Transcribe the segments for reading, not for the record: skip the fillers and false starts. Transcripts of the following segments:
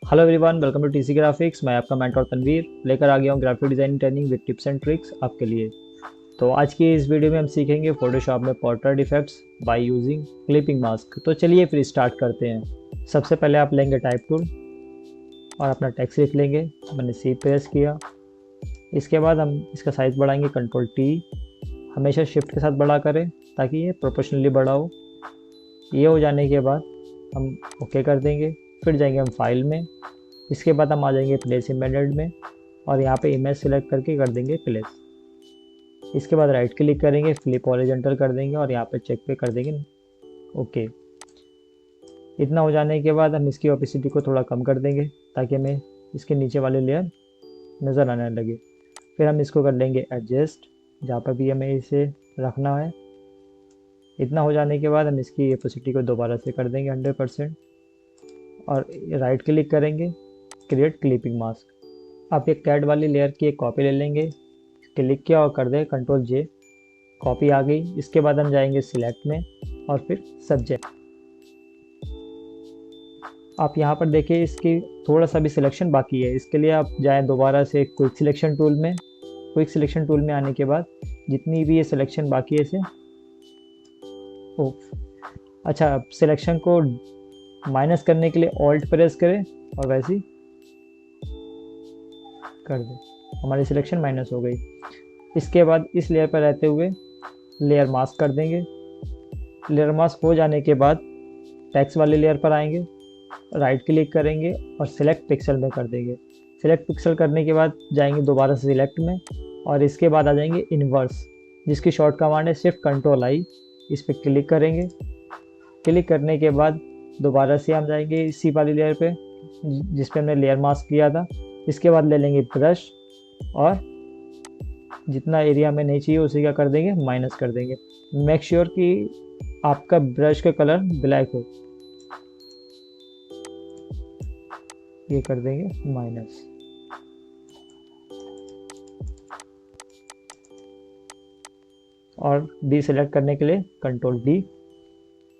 Hello everyone, welcome to TC graphics. मैं आपका mentor Tanveer लेकर आ गया हूँ graphic designing training with tips and tricks आपके लिए। तो आज की इस वीडियो में हम सीखेंगे फोटोशॉप में portrait effects by using clipping mask. तो चलिए फिर स्टार्ट करते हैं। सबसे पहले आप लेंगे टाइप टूल और अपना टेक्स्ट लिख लेंगे। मैंने सी प्रेस किया। इसके बाद हम इसका साइज़ बढ़ाएंगे कंट्रोल टी। हमेशा शिफ्ट के साथ बड़ा करें ताकि ये प्रोपोर्शनली बड़ा हो। ये हो जाने के बाद हम ओके कर देंगे। फिर जाएंगे हम फाइल में। इसके बाद हम आ जाएंगे प्लेस इम्बेडेड में और यहाँ पे इमेज सेलेक्ट करके कर देंगे प्लेस। इसके बाद राइट क्लिक करेंगे, फ्लिप हॉरिजॉन्टल कर देंगे और यहाँ पे चेक पे कर देंगे ओके। इतना हो जाने के बाद हम इसकी ओपेसिटी को थोड़ा कम कर देंगे ताकि हमें इसके नीचे वाले लेयर नज़र आने लगे। फिर हम इसको कर लेंगे एडजस्ट, जहाँ पर भी हमें इसे रखना है। इतना हो जाने के बाद हम इसकी ओपेसिटी को दोबारा से कर देंगे 100% और राइट क्लिक करेंगे, क्रिएट क्लिपिंग मास्क। आप एक कैड वाली लेयर की एक कॉपी ले लेंगे, क्लिक किया और कर दें कंट्रोल जे। कॉपी आ गई। इसके बाद हम जाएंगे सिलेक्ट में और फिर सब्जेक्ट। आप यहाँ पर देखिए इसकी थोड़ा सा भी सिलेक्शन बाकी है। इसके लिए आप जाएं दोबारा से क्विक सिलेक्शन टूल में। क्विक सिलेक्शन टूल में आने के बाद जितनी भी ये सिलेक्शन बाकी है इसे अच्छा, सिलेक्शन को माइनस करने के लिए ऑल्ट प्रेस करें और वैसे ही कर दें। हमारी सिलेक्शन माइनस हो गई। इसके बाद इस लेयर पर रहते हुए लेयर मास्क कर देंगे। लेयर मास्क हो जाने के बाद टेक्स्ट वाले लेयर पर आएंगे, राइट क्लिक करेंगे और सिलेक्ट पिक्सल में कर देंगे। सिलेक्ट पिक्सल करने के बाद जाएंगे दोबारा से सिलेक्ट में और इसके बाद आ जाएंगे इन्वर्स, जिसकी शॉर्ट कमांड है शिफ्ट कंट्रोल आई। इस पर क्लिक करेंगे। क्लिक करने के बाद दोबारा से हम जाएंगे इसी वाली लेयर पे जिस पे हमने लेयर मास्क किया था। इसके बाद ले लेंगे ब्रश और जितना एरिया में नहीं चाहिए उसी का कर देंगे माइनस कर देंगे। मेक श्योर कि आपका ब्रश का कलर ब्लैक हो। ये कर देंगे माइनस और डी सेलेक्ट करने के लिए कंट्रोल डी।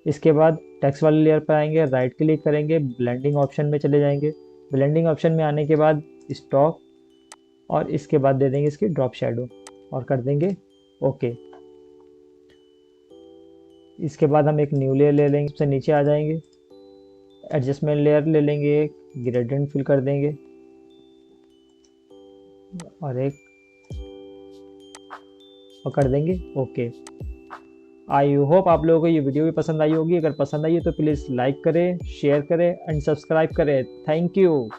इसके बाद टेक्स्ट वाली लेयर पर आएंगे, राइट क्लिक करेंगे, ब्लेंडिंग ऑप्शन में चले जाएंगे। ब्लेंडिंग ऑप्शन में आने के बाद स्टॉक और इसके बाद दे देंगे इसकी ड्रॉप शैडो और कर देंगे ओके। इसके बाद हम एक न्यू लेयर ले लेंगे, सबसे नीचे आ जाएंगे, एडजस्टमेंट लेयर ले लेंगे, ग्रेडियंट फिल कर देंगे और एक और कर देंगे ओके। आई होप आप लोगों को ये वीडियो भी पसंद आई होगी। अगर पसंद आई है तो प्लीज़ लाइक करें, शेयर करें एंड सब्सक्राइब करें। Thank you.